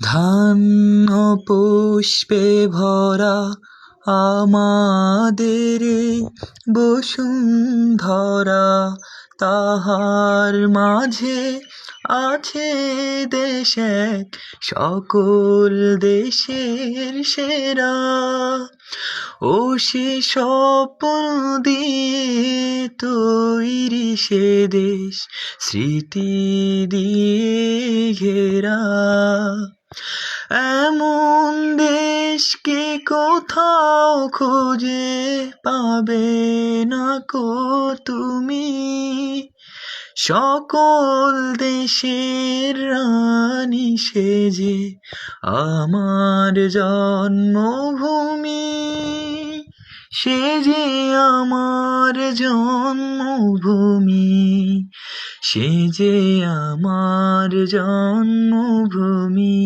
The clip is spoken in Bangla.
ধান্য পুষ্পে ভরা আমাদের বসুন্ধরা, তাহার মাঝে আছে দেশ এক, সকল দেশের সেরা। ও সে স্বপ্ন দিয়ে তৈরি সে দেশ, স্মৃতি দিয়ে ঘেরা। এমন দেশকে কোথাও খুঁজে পাবে না কো তুমি, সকল দেশের রানী সেজে আমার জন্মভূমি, সে যে আমার জন্মভূমি, সে যে আমার জন্মভূমি।